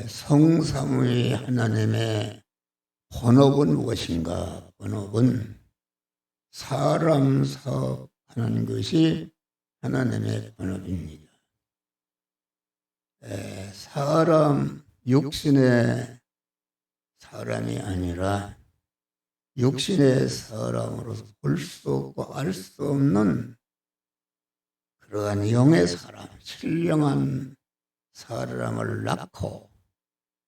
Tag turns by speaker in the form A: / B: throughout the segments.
A: 성삼위 하나님의 본업은 무엇인가? 본업은 사람 사업하는 것이 하나님의 본업입니다. 사람, 육신의 사람이 아니라 육신의 사람으로서 볼 수 없고 알 수 없는 그러한 영의 사람, 신령한 사람을 낳고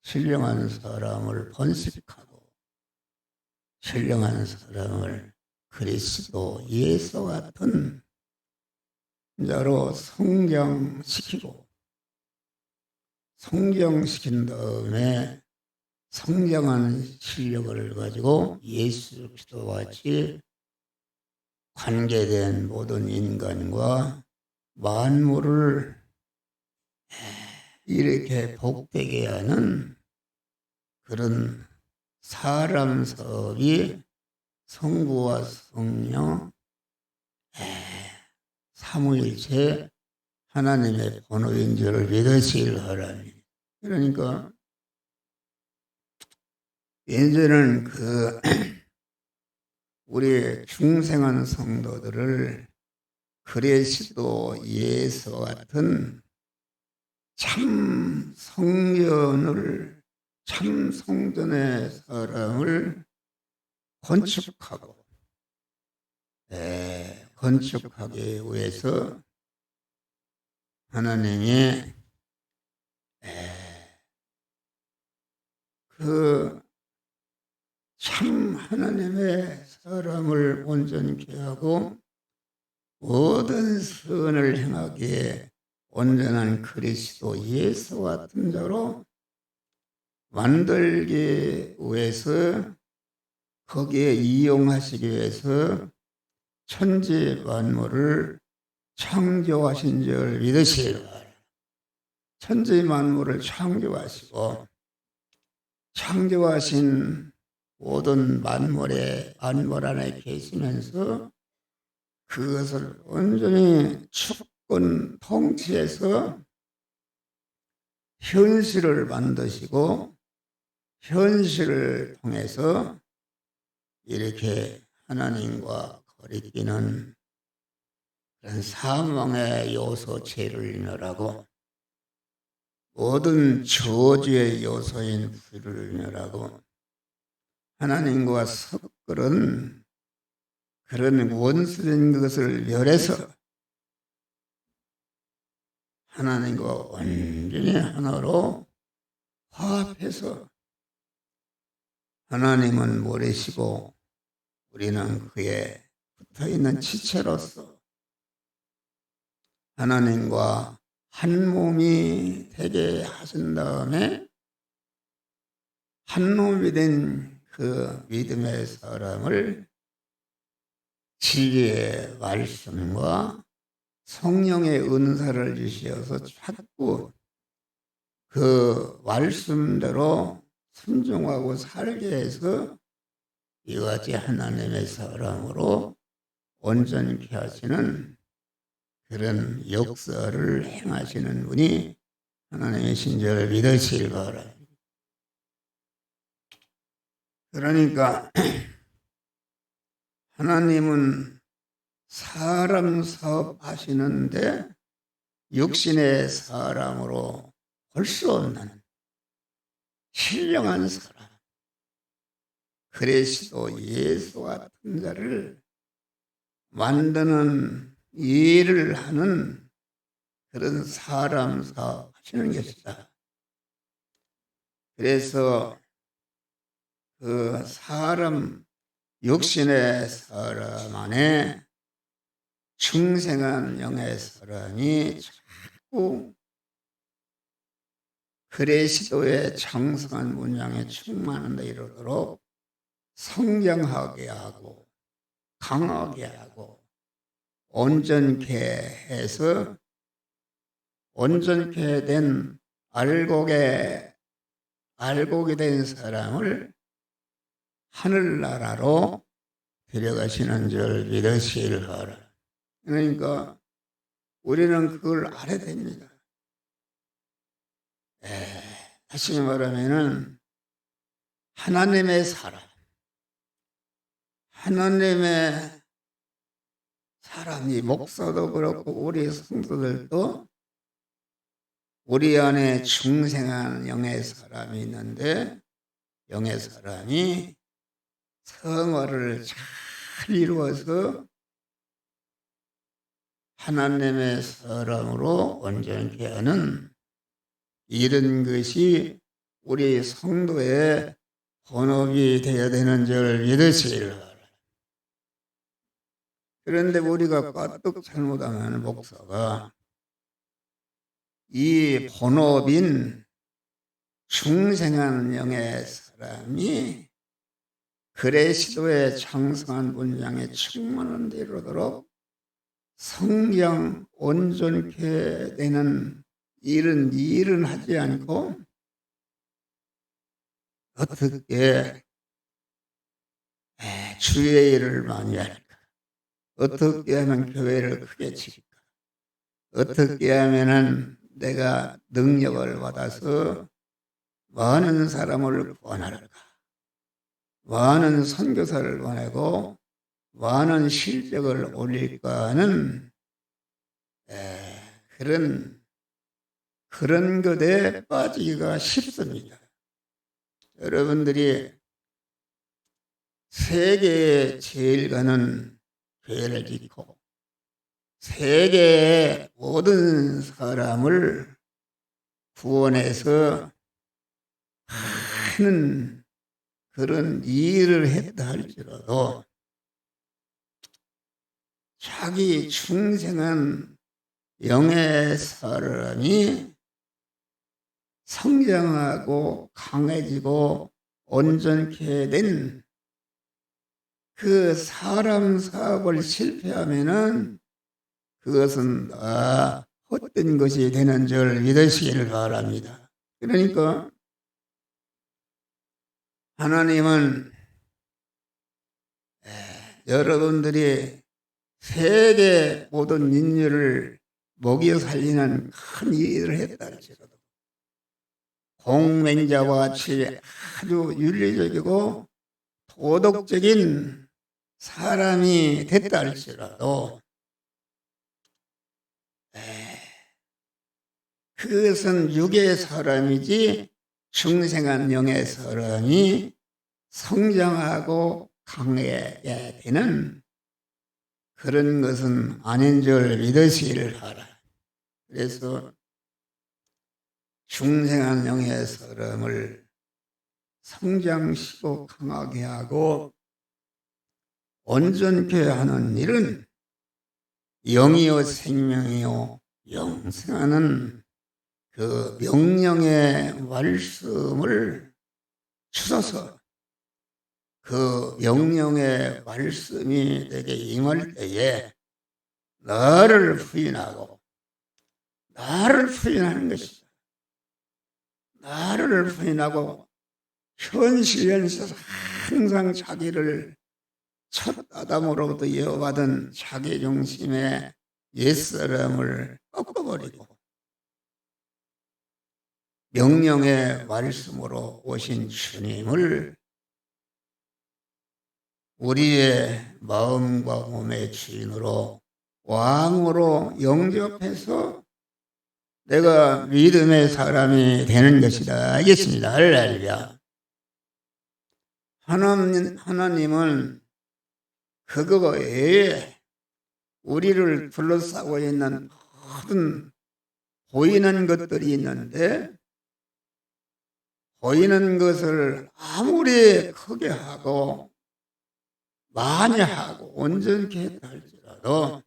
A: 신령한 사람을 번식하고 신령한 사람을 그리스도 예수 같은 자로 성장시키고 성장시킨 다음에 성장하는 실력을 가지고 예수 그리스도와 같이 관계된 모든 인간과 만물을 이렇게 복되게 하는 그런 사람 사업이 성부와 성령 삼위일체 하나님의 본업인 줄을 믿으시길 바랍니다. 그러니까 이제는 우리 중생한 성도들을 그리스도 예수 같은 참 성전을 참 성전의 사람을 건축하고 건축하기 위해서 하나님이 그 참 하나님의 사람을 온전케 하고 모든 선을 행하기에 온전한 그리스도 예수 같은 자로 만들기 위해서 거기에 이용하시기 위해서 천지 만물을 창조하신 줄 믿으시길 바랍니다. 천지 만물을 창조하시고 창조하신 모든 만물 안에 계시면서 그것을 온전히 주권 통치해서 현실을 만드시고 현실을 통해서 이렇게 하나님과 거리끼는 그런 사망의 요소 죄를 인하라고 모든 저주의 요소인 불을 인하라고 하나님과 섞은 그런 원수된 것을 멸해서 하나님과 완전히 하나로 화합해서 하나님은 모래시고 우리는 그에 붙어있는 지체로서 하나님과 한 몸이 되게 하신 다음에 한 몸이 된 그 믿음의 사람을 진리의 말씀과 성령의 은사를 주시어서 자꾸 그 말씀대로 순종하고 살게 해서 이와 같이 하나님의 사람으로 온전케 하시는 그런 역사를 행하시는 분이 하나님의 신절을 믿으시길 바랍니다. 그러니까 하나님은 사람 사업하시는데 육신의 사람으로 볼 수 없는 신령한 사람 그리스도 예수 같은 자를 만드는 일을 하는 그런 사람 사업하시는 것이다. 그래서 그 사람 육신의 사람 안에 중생한 영의 사람이 자꾸 그리스도의 장성한 문양에 충만한 데 이르도록 성장하게 하고 강하게 하고 온전케 해서 온전케 된 알곡에 된 사람을 하늘나라로 데려가시는 줄 믿으시길 바랍니다. 그러니까 우리는 그걸 알아야 됩니다. 다시 말하면은 하나님의 사람, 하나님의 사람이 목사도 그렇고 우리 성도들도 우리 안에 중생한 영의 사람이 있는데 영의 사람이 성화를 잘 이루어서 하나님의 사람으로 온전케 하는 이런 것이 우리 성도의 본업이 되어야 되는 줄 믿으시길 바랍니다. 그런데 우리가 까뜩 잘못하면 목사가 이 본업인 중생한 영의 사람이 그리스도의 장성한 분량에 충만한 데 이르도록 성령 온전케 되는 이런 일은 하지 않고 어떻게 주의 일을 많이 할까? 어떻게 하면 교회를 크게 칠까? 어떻게 하면은 내가 능력을 받아서 많은 사람을 구원할까? 많은 선교사를 보내고 많은 실적을 올릴까 하는 그런 것에 빠지기가 쉽습니다. 여러분들이 세계에 제일 가는 교회를 짓고 세계의 모든 사람을 구원해서 하는 그런 일을 했다 할지라도 자기 중생한 영의 사람이 성장하고 강해지고 온전케 된 그 사람 사업을 실패하면은 그것은 다 헛된 것이 되는 줄 믿으시기를 바랍니다. 그러니까 하나님은 여러분들이 세계 모든 인류를 먹여 살리는 큰 일을 했다 할지라도 공맹자와 같이 아주 윤리적이고 도덕적인 사람이 됐다 할지라도 그것은 육의 사람이지 중생한 영의 사람이 성장하고 강해야 되는 그런 것은 아닌 줄 믿으시기를 바라. 그래서 중생한 영의 사람을 성장시키고 강하게 하고 온전케 하는 일은 영이요 생명이요 영생하는 그 명령의 말씀을 주셔서 그 명령의 말씀이 내게 임할 때에 나를 부인하고 나를 부인하는 것이다. 나를 부인하고 현실에서 항상 자기를 첫 아담으로부터 이어받은 자기중심의 옛사람을 꺾어버리고 명령의 말씀으로 오신 주님을 우리의 마음과 몸의 주인으로 왕으로 영접해서 내가 믿음의 사람이 되는 것이다. 알겠습니다. 할렐루야. 하나님은 그거 외에 우리를 둘러싸고 있는 모든 보이는 것들이 있는데 보이는 것을 아무리 크게 하고 많이 하고 온전히 했다 할지라도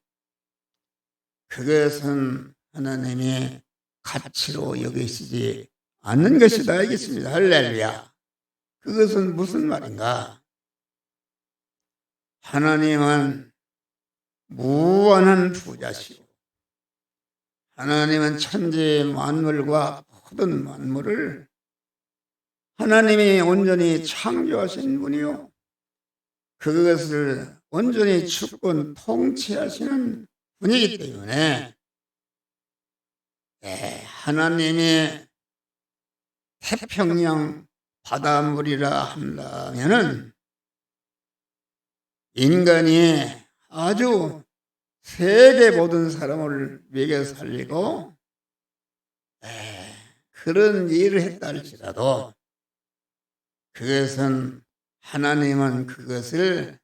A: 그것은 하나님이 가치로 여기시지 않는 것이다. 알겠습니다. 할렐루야. 그것은 무슨 말인가? 하나님은 무한한 부자시오. 하나님은 천지 만물과 모든 만물을 하나님이 온전히 창조하신 분이요. 그것을 온전히 주권 통치하시는 분이기 때문에 하나님이 태평양 바닷물이라 한다면은 인간이 아주 세계 모든 사람을 먹여 살리고 그런 일을 했다 할지라도 그것은 하나님은 그것을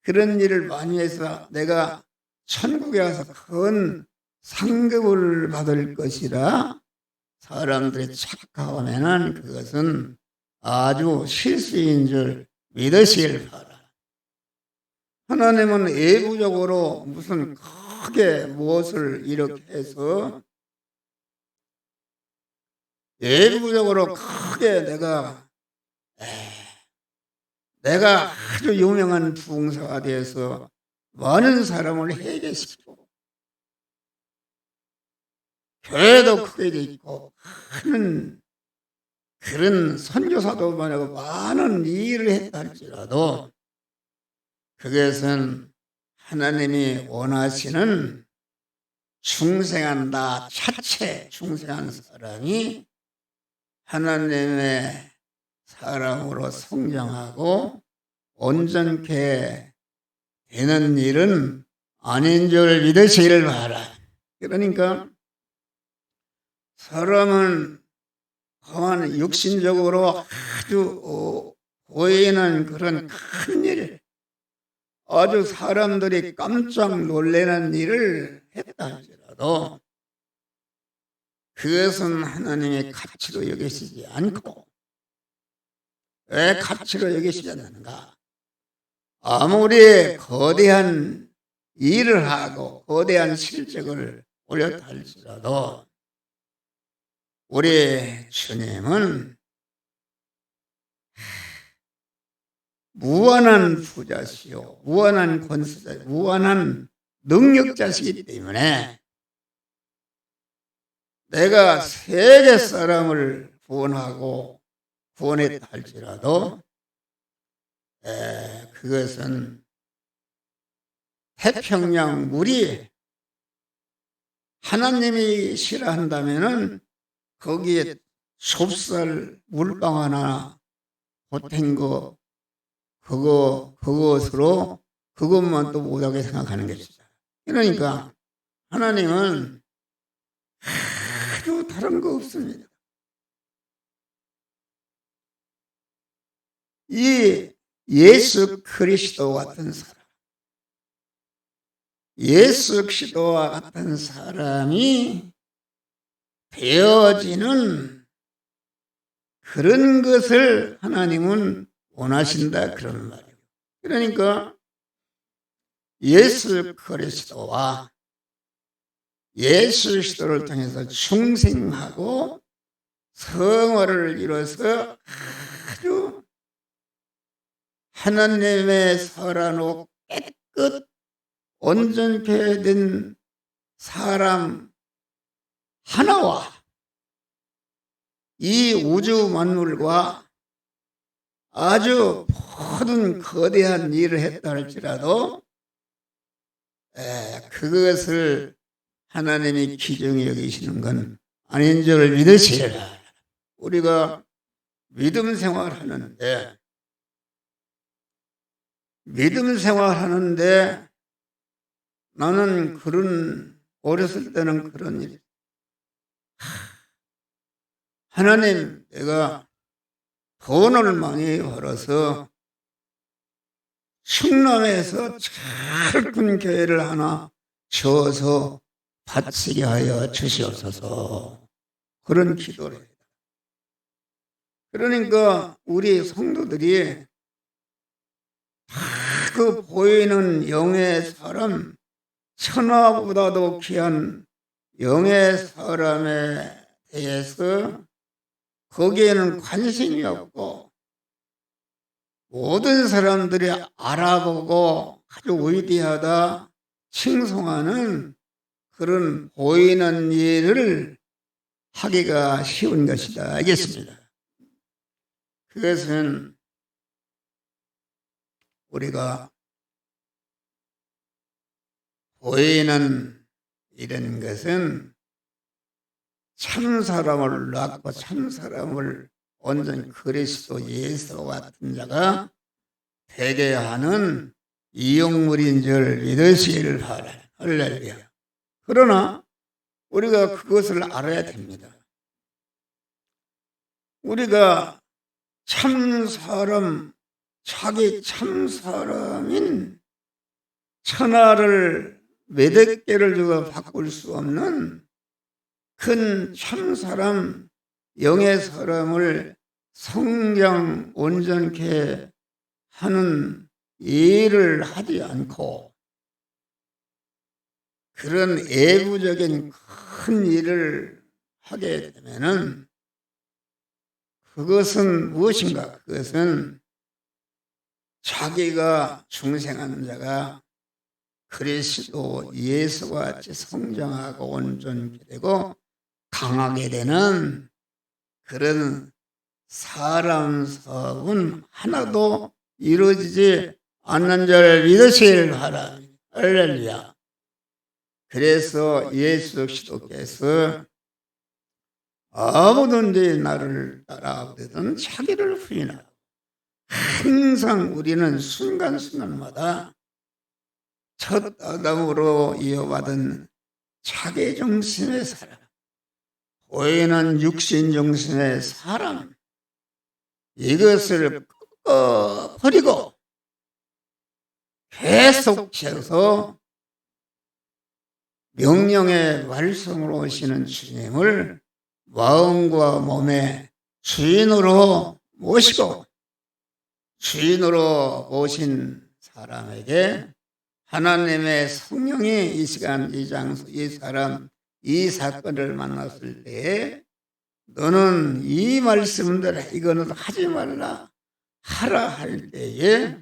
A: 그런 일을 많이 해서 내가 천국에 가서 큰 상급을 받을 것이라 사람들이 착각하면은 그것은 아주 실수인 줄 믿으시길 바라. 하나님은 외부적으로 무슨 크게 무엇을 이렇게 해서 외부적으로 크게 내가 아주 유명한 부흥사가 되어서 많은 사람을 해결시키고 교회도 크게 돼 있고 큰 그런 선교사도 많고 많은 일을 했다 할지라도 그것은 하나님이 원하시는 중생한 나 자체 중생한 사람이 하나님의 사람으로 성장하고 온전케 되는 일은 아닌 줄 믿으시기를 바라. 그러니까 사람은 그만 육신적으로 아주 보이는 그런 큰 일, 아주 사람들이 깜짝 놀라는 일을 했다 할지라도 그것은 하나님의 가치로 여기시지 않고 왜 가치로 여기시지 않는가? 아무리 거대한 일을 하고 거대한 실적을 올렸다 할지라도 우리 주님은 무한한 부자시요 무한한 권세자 무한한 능력자시기 때문에 내가 세계 사람을 구원하고 구원했다 할지라도 그것은 태평양 물이 하나님이 싫어한다면은 거기에 좁쌀 물방 하나 보탠 거 그것으로 그것만 또 못하게 생각하는 것이다. 그러니까 하나님은 아주 다른 거 없습니다. 이 예수 그리스도 같은 사람, 예수 그리스도와 같은 사람이 되어지는 그런 것을 하나님은 원하신다 그런 말이에요. 그러니까 예수 그리스도와 예수 그리스도를 통해서 중생하고 성화를 이뤄서 아주 하나님의 선하고 깨끗 온전케 된 사람 하나와 이 우주 만물과 아주 모든 거대한 일을 했다 할지라도 그것을 하나님이 기중히 여기시는 건 아닌 줄 믿으시라. 우리가 믿음 생활하는데 나는 어렸을 때는 그런 일 하나님 내가 돈을 많이 벌어서 충남에서 잘 큰 교회를 하나 지어서 바치게 하여 주시옵소서 그런 기도를 해요. 그러니까 우리 성도들이 그 보이는 영의 사람 천하보다도 귀한 영의 사람에 대해서 거기에는 관심이 없고 모든 사람들이 알아보고 아주 위대하다 칭송하는 그런 보이는 일을 하기가 쉬운 것이다 알겠습니다. 그것은 우리가 보이는 이런 것은 참 사람을 낳고 참 사람을 온전히 그리스도 예수와 같은 자가 되게 하는 이용물인 줄 믿으시기를 바라요. 할렐루야. 그러나 우리가 그것을 알아야 됩니다. 우리가 참 사람, 자기 참 사람인 천하를 몇백 개를 주고 바꿀 수 없는 큰 참 사람, 영의 사람을 성장 온전케 하는 일을 하지 않고 그런 애부적인 큰 일을 하게 되면은 그것은 무엇인가? 그것은 자기가 중생하는 자가 그리스도 예수와 같이 성장하고 온전케 되고 강하게 되는 그런 사람 사업은 하나도 이루어지지 않는 줄 믿으시길 바랍니다. 할렐루야. 그래서 예수 그리스도께서 아무든지 나를 따라오든 자기를 부인하고 항상 우리는 순간순간마다 첫 아담으로 이어받은 자기 중심의 사람, 보이는 육신 중심의 사람, 이것을 버리고 계속해서 명령의 말씀으로 오시는 주님을 마음과 몸의 주인으로 모시고 주인으로 모신 사람에게 하나님의 성령이 이 시간, 이 장소, 이 사람, 이 사건을 만났을 때에 너는 이 말씀대로 이거는 하지 말라 하라 할 때에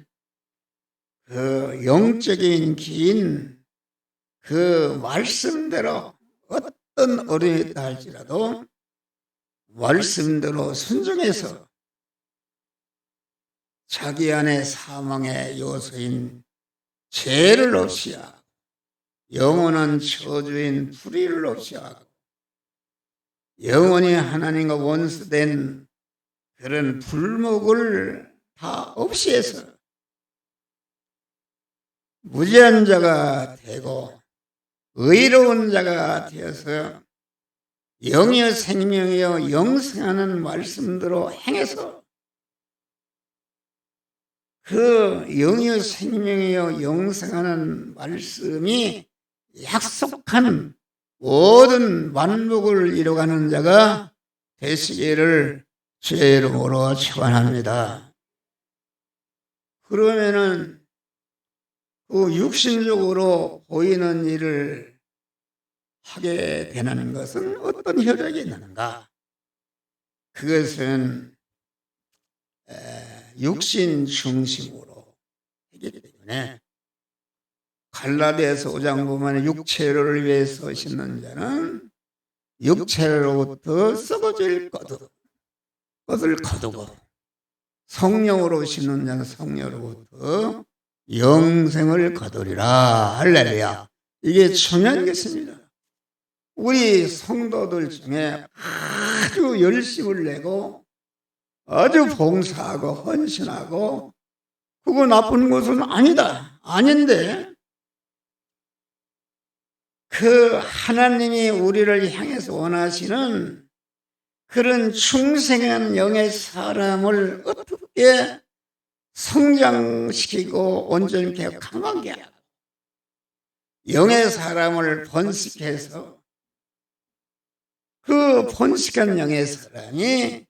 A: 그 영적인 긴 그 말씀대로 어떤 어려움이 할지라도 말씀대로 순종해서 자기 안에 사망의 요소인 죄를 없이 하고 영원한 저주인 불의를 없이 하고 영원히 하나님과 원수된 그런 불목을 다 없이 해서 무죄한 자가 되고 의로운 자가 되어서 영의 생명이여 영생하는 말씀대로 행해서 그 영의 생명이여 영생하는 말씀이 약속한 모든 만복을 이루어가는 자가 되시기를 주의 이름으로 축원합니다. 그러면은 그 육신적으로 보이는 일을 하게 되는 것은 어떤 효력이 있는가? 그것은 육신 중심으로 하기 때문에 갈라디아서 5장 보면 육체를 위해서 심는 자는 육체로부터 썩어질 것을 거두고 성령으로 심는 자는 성령으로부터 영생을 거두리라. 할렐루야. 이게 중요한 것입니다. 우리 성도들 중에 아주 열심을 내고 아주 봉사하고 헌신하고 그거 나쁜 것은 아니다. 아닌데 그 하나님이 우리를 향해서 원하시는 그런 충성한 영의 사람을 어떻게 성장시키고 온전케 강하게 하고 영의 사람을 번식해서 그 번식한 영의 사람이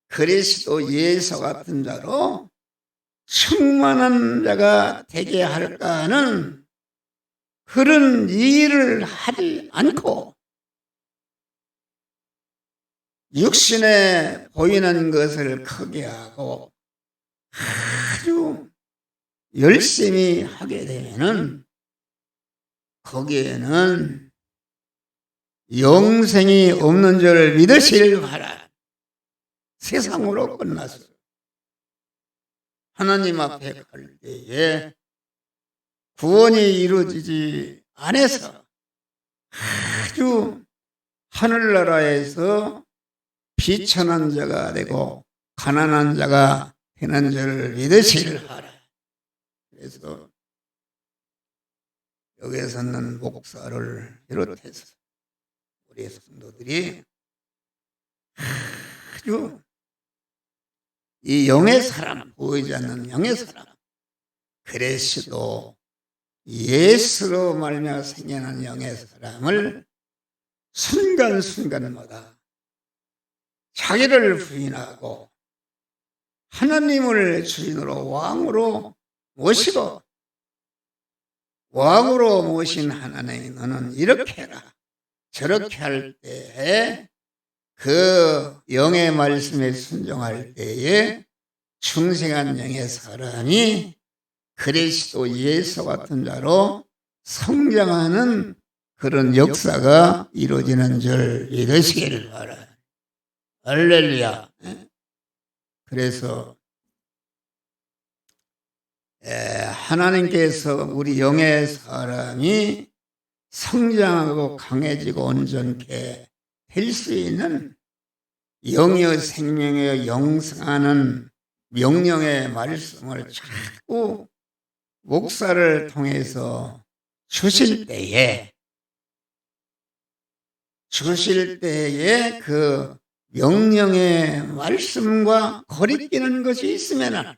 A: 그리스도 예수 같은 자로 충만한 자가 되게 할까 하는 그런 일을 하지 않고 육신에 보이는 것을 크게 하고 아주 열심히 하게 되면은 거기에는 영생이 없는 줄 믿으시길 바라. 세상으로 끝나서 하나님 앞에 갈 때에 구원이 이루어지지 않아서 아주 하늘나라에서 비천한 자가 되고 가난한 자가 되는 줄 믿으시길 하라. 그래서 여기에서는 목사를 비롯해서 우리 성도들이 아주 이 영의 사람, 보이지 않는 영의 사람, 그리스도 예수로 말미암아 생겨난 영의 사람을 순간순간마다 자기를 부인하고 하나님을 주인으로 왕으로 모시고, 왕으로 모신 하나님, 너는 이렇게 해라 저렇게 할 때에 그 영의 말씀에 순종할 때에 중생한 영의 사람이 그리스도 예수 같은 자로 성장하는 그런 역사가 이루어지는 줄 믿으시기를 바라. 할렐루야. 그래서 하나님께서 우리 영의 사람이 성장하고 강해지고 온전케 될 수 있는 영의 생명에 영생하는 명령의 말씀을 자꾸 목사를 통해서 주실 때에 그 명령의 말씀과 거리끼는 것이 있으면,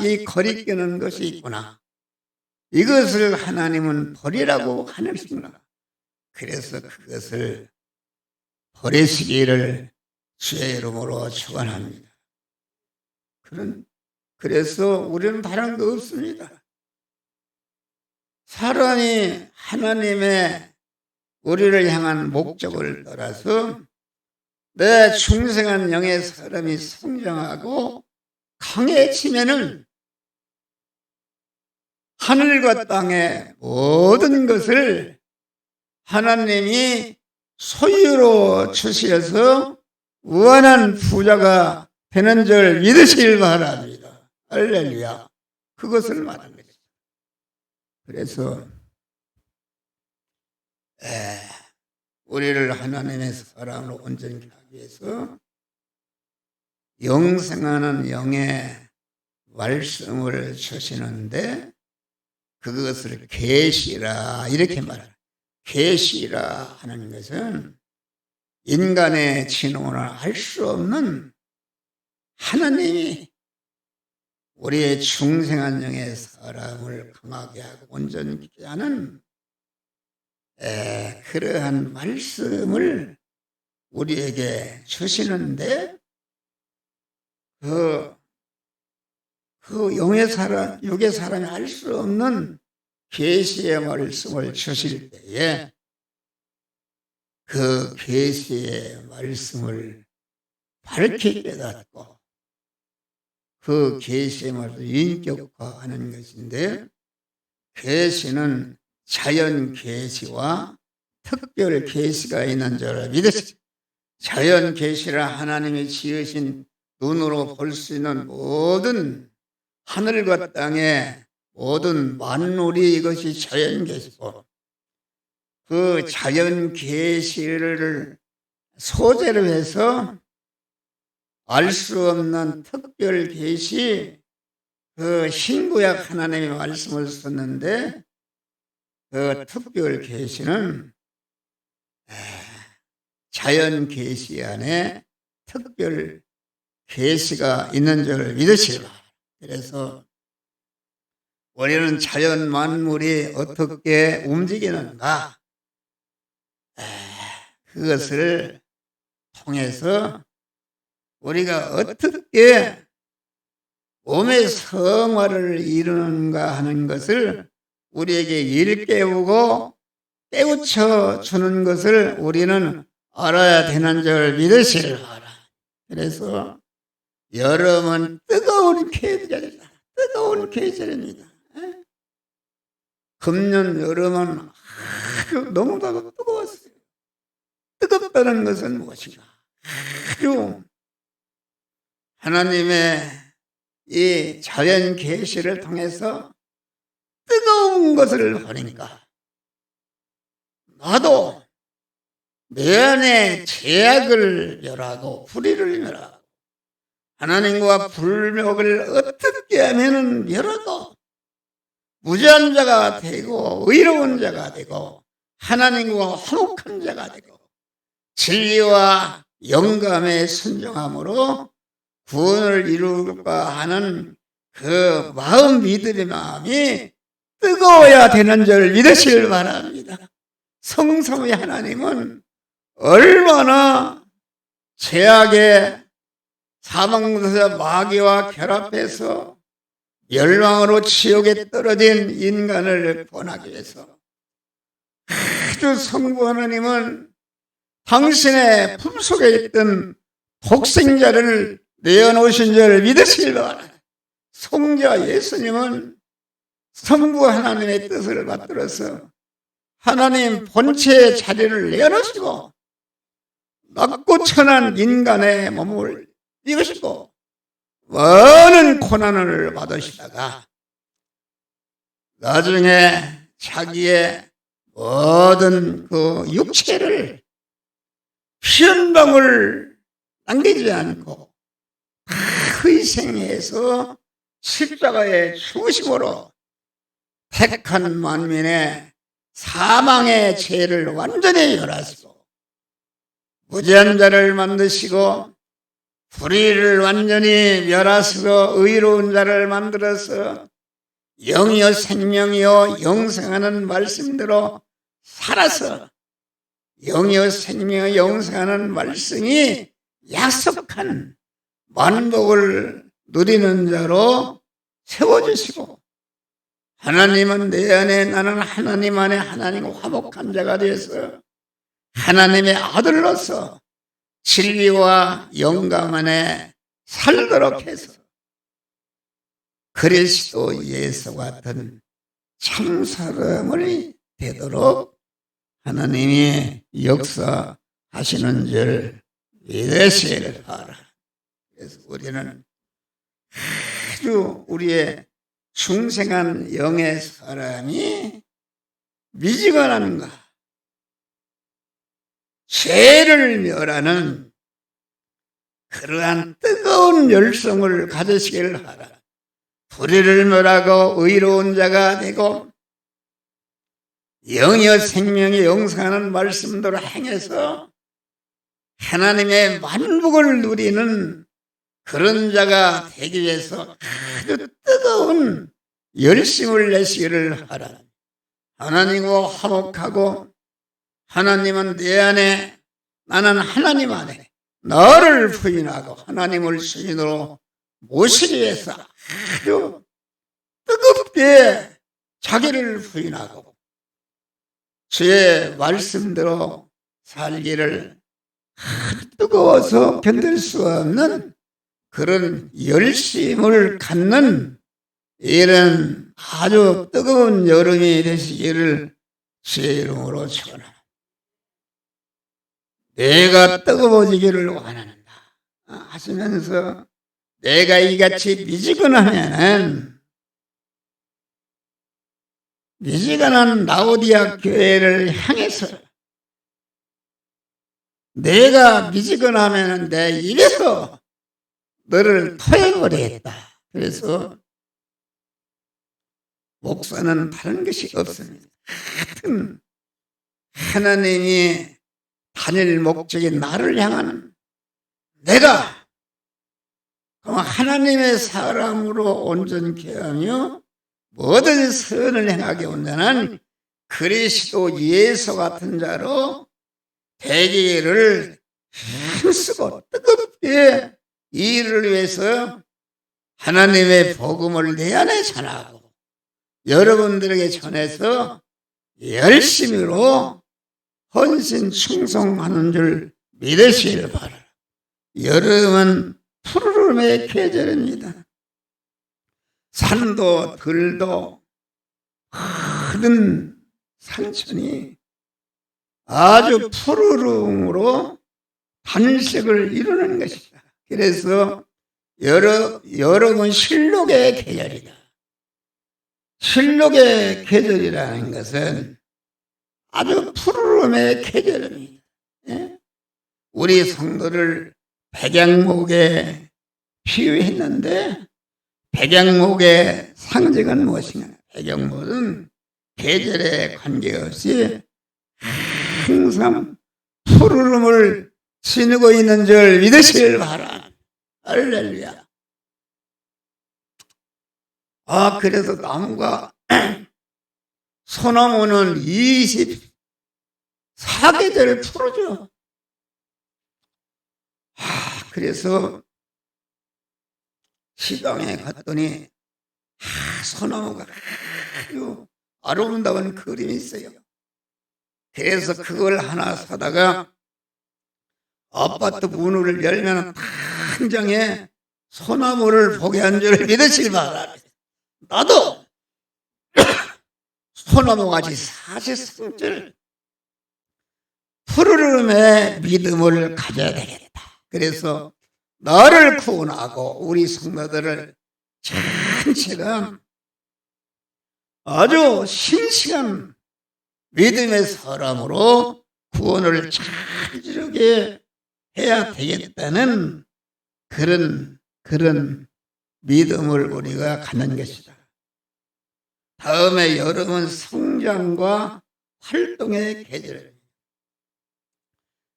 A: 이 거리끼는 것이 있구나, 이것을 하나님은 버리라고 하는구나, 그래서 그것을 버리시기를 주의 이름으로 축원합니다. 그래서 우리는 다른 거 없습니다. 사람이 하나님의 우리를 향한 목적을 따라서 내 중생한 영의 사람이 성장하고 강해지면은 하늘과 땅의 모든 것을 하나님이 소유로 주셔서 무한한 부자가 되는 줄 믿으시길 바랍니다. 할렐루야. 그것을 말하는 거죠. 그래서 우리를 하나님의 사랑으로 온전히 하기 위해서 영생하는 영의 말씀을 주시는데 그것을 계시라 이렇게 말합니다. 계시라 하는 것은 인간의 지능으로 알 수 없는 하나님이 우리의 중생한 영의 사람을 강하게 하고 온전히 하는 그러한 말씀을 우리에게 주시는데 그 영의 사람, 육의 사람이 알 수 없는 계시의 말씀을 주실 때에 그 계시의 말씀을 밝히 깨닫고 그 계시의 말씀을 인격화하는 것인데, 계시는 자연 계시와 특별 계시가 있는 줄 믿으시죠. 자연 계시라 하나님이 지으신 눈으로 볼 수 있는 모든 하늘과 땅의 모든 만물이 이것이 자연 계시고, 그 자연 계시를 소재로 해서 알 수 없는 특별 계시, 그 신구약 하나님의 말씀을 썼는데 그 특별 계시는 자연 계시 안에 특별 계시가 있는 줄 믿으시라. 그래서 우리는 자연 만물이 어떻게 움직이는가, 그것을 통해서 우리가 어떻게 몸의 성화를 이루는가 하는 것을 우리에게 일깨우고 깨우쳐 주는 것을 우리는 알아야 되는 줄 믿으시라. 그래서 여름은 뜨거운 계절이다. 뜨거운 계절입니다. 금년 여름은 너무나도 뜨거웠어요. 뜨겁다는 것은 무엇인가? 아주 하나님의 이 자연 계시를 통해서 뜨거운 것을 보니까 나도 내 안에 죄악을 멸하고 불의를 멸하고 하나님과 불목을 어떻게 하면 멸하고 무죄한 자가 되고 의로운 자가 되고 하나님과 화목한 자가 되고 진리와 영감에 순종함으로 구원을 이룰까 하는 그 마음, 믿음의 마음이 뜨거워야 되는 줄 믿으시길 바랍니다. 성삼위 하나님은 얼마나 죄악의 사망에서 마귀와 결합해서 멸망으로 지옥에 떨어진 인간을 구원하기 위해서 아주 성부 하나님은 당신의 품속에 있던 독생자를 내어놓으신 줄 믿으시길 바랍니다. 성자 예수님은 성부 하나님의 뜻을 받들어서 하나님 본체의 자리를 내어놓으시고 낮고 천한 인간의 몸을 입으시고 많은 고난을 받으시다가 나중에 자기의 모든 그 육체를 피 한 방울 남기지 않고 희생해서 십자가의 죽으심으로 택한 만민의 사망의 죄를 완전히 멸하시고 무죄한 자를 만드시고 불의를 완전히 멸하시고 의로운 자를 만들어서 영이요 생명이요 영생하는 말씀대로 살아서 영이요 생명이요 영생하는 말씀이 약속한 만복을 누리는 자로 세워주시고 하나님은 내 안에 나는 하나님 안에 하나님과 화목한 자가 되어서 하나님의 아들로서 진리와 영감 안에 살도록 해서 그리스도 예수 같은 참 사람이 되도록 하나님이 역사하시는 줄 믿으시길 바라. 그래서 우리는 아주 우리의 중생한 영의 사람이 미지근한가 죄를 멸하는 그러한 뜨거운 열성을 가지시길 바라. 불의를 멸하고 의로운 자가 되고 영이여 생명이 영생하는 말씀대로 행해서 하나님의 만복을 누리는 그런 자가 되기 위해서 아주 뜨거운 열심을 내시기를 하라. 하나님과 화목하고 하나님은 내 안에 나는 하나님 안에 너를 부인하고 하나님을 주인으로 모시기 위해서 아주 뜨겁게 자기를 부인하고 주의 말씀대로 살기를 뜨거워서 견딜 수 없는 그런 열심을 갖는 이런 아주 뜨거운 여름이 되시기를 주의 이름으로 축원합니다. 내가 뜨거워지기를 원한다 하시면서 내가 이같이 미지근하면은 미지근한 라오디아 교회를 향해서 내가 미지근하면은 내 입에서 너를 토해버리겠다. 그래서 목사는 다른 것이 없습니다. 같은 하나님이 다닐 목적이 나를 향하는 내가 하나님의 사람으로 온전케 하며 모든 선을 행하게 온전한 그리스도 예수 같은 자로 되기를 힘쓰고 뜨겁게 이 일을 위해서 하나님의 복음을 내 안에 전하고 여러분들에게 전해서 열심히로 헌신 충성하는 줄 믿으시길 바라라. 여름은 푸르름의 계절입니다. 산도 들도 큰 산천이 아주 푸르름으로 단색을 이루는 것이다. 그래서 여름은 실록의 계절이다. 실록의 계절이라는 것은 아주 푸르름의 계절입니다. 예? 우리 성도를 백양목에 비유했는데 백양목의 상징은 무엇인가? 백양목은 계절에 관계없이 항상 푸르름을 지니고 있는 줄 믿으시길 바라. 할렐루야. 그래서 나무가 소나무는 24계절 푸르죠. 그래서 시장에 갔더니 소나무가 아주 아름다운 그림이 있어요. 그래서 그걸 하나 사다가 아파트 문을 열면 당장에 소나무를 보게 한 줄 믿으시기 바랍니다. 나도 소나무같이 사시성질 푸르름의 믿음을 가져야 되겠다. 그래서 너를 구원하고 우리 성도들을 전체가 아주 신실한 믿음의 사람으로 구원을 잘 이루게 해야 되겠다는 그런 믿음을 우리가 갖는 것이다. 다음에 여름은 성장과 활동의 계절.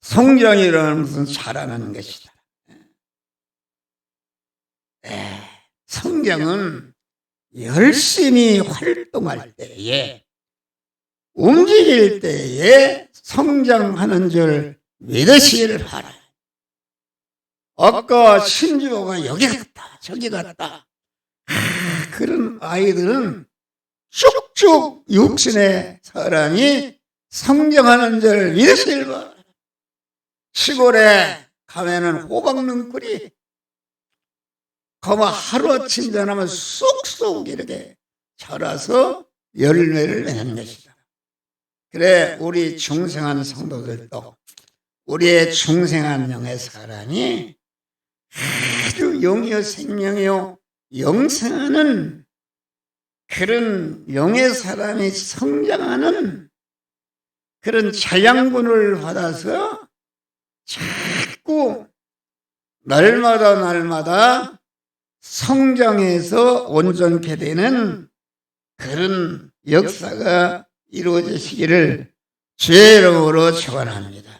A: 성장이라는 것은 자라는 것이다. 성장은 열심히 활동할 때에, 움직일 때에 성장하는 줄 믿으시기를 바라요. 아까 신주호가 여기 갔다 저기 갔다 그런 아이들은 쭉쭉 육신의 사람이 성장하는 줄 믿으시길 바라요. 시골에 가면은 호박능쿨이 거마 하루아침 지나면 쏙쏙 이렇게 자라서 열매를 맺는 것이다. 그래 우리 중생한 성도들도 우리의 중생한 영의 사람이 아주 영이요 생명이요 영생하는 그런 영의 사람이 성장하는 그런 자양분을 받아서 자꾸 날마다 성장해서 온전케 되는 그런 역사가 이루어지시기를 주의 이름으로 축원합니다.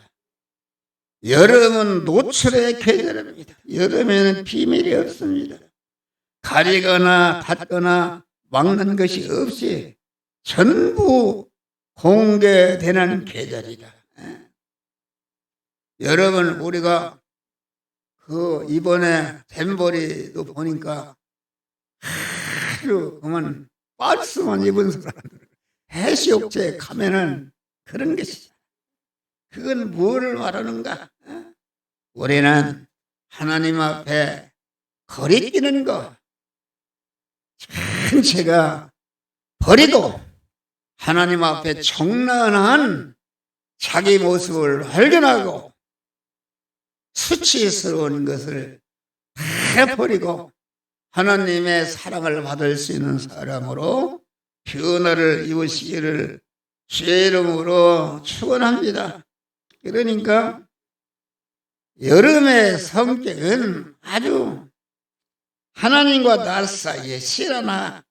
A: 여름은 노출의 계절입니다. 여름에는 비밀이 없습니다. 가리거나 닫거나 막는 것이 없이 전부 공개되는 계절이다. 여러분 우리가 이번에 잼버리도 보니까 아주 그만 빤스만 입은 사람들 해수욕장에 가면은 그런 것이죠. 그건 무엇을 말하는가? 우리는 하나님 앞에 거리끼는 거 전체가 버리고 하나님 앞에 정란한 자기 모습을 발견하고 수치스러운 것을 다 버리고 하나님의 사랑을 받을 수 있는 사람으로 변화를 입으시기를 주의 이름으로 축원합니다. 그러니까 여름의 성격은 아주 하나님과 나 사이에 실하나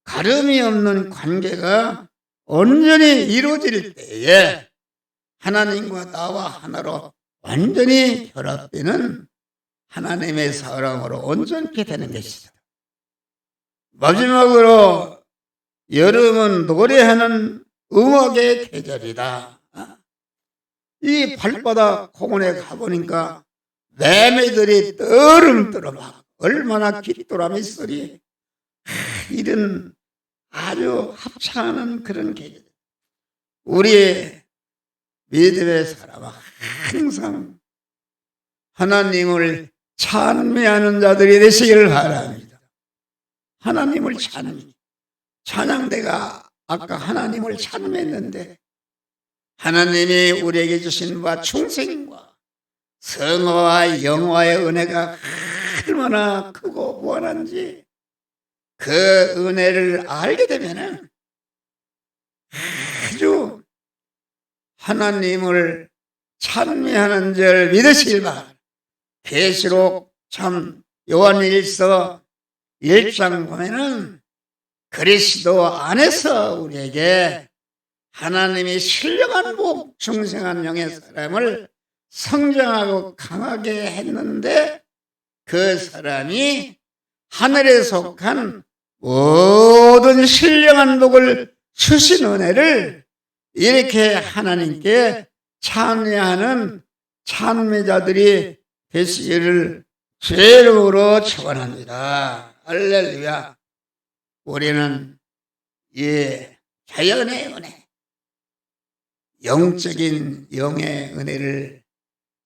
A: 가름이 없는 관계가 온전히 이루어질 때에 하나님과 나와 하나로 완전히 결합되는 하나님의 사랑으로 온전케 되는 것이다. 마지막으로 여름은 노래하는 음악의 계절이다. 이 발바닥 공원에 가보니까 매매들이 떠름떠름 얼마나 깃도람이 소리 이런 아주 합창하는 그런 계절. 우리의 믿음의 사람은 항상 하나님을 찬미하는 자들이 되시기를 바랍니다. 하나님을 찬양대가 아까 하나님을 찬미했는데 하나님이 우리에게 주신 바 충성과 성화와 영화의 은혜가 얼마나 크고 무한한지 그 은혜를 알게 되면 아주 하나님을 찬미하는 줄 믿으시길 바랍니다. 계시록 참 요한일서 1장 보면은 그리스도 안에서 우리에게 하나님이 신령한 복 중생한 영의 사람을 성장하고 강하게 했는데 그 사람이 하늘에 속한 모든 신령한 복을 주신 은혜를 이렇게 하나님께 찬미하는 찬미자들이 되시기를 주의 이름으로 축원합니다. 할렐루야. 우리는 이 자연의 은혜, 영적인 영의 은혜를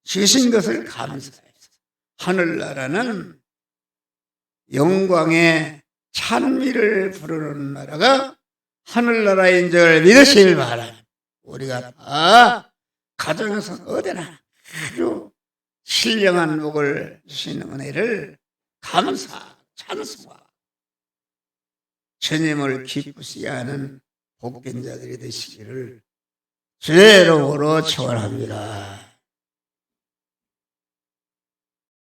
A: 주신 것을 감사해서 하늘나라는 영광의 찬미를 부르는 나라가 하늘나라인 줄 믿으시길 바랍니다. 우리가 다 가정에서 어디나 아주 신령한 복을 주시는 은혜를 감사, 찬송하고 주님을 기쁘시게 하는 복된 자들이 되시기를 주의 이름으로 축원합니다.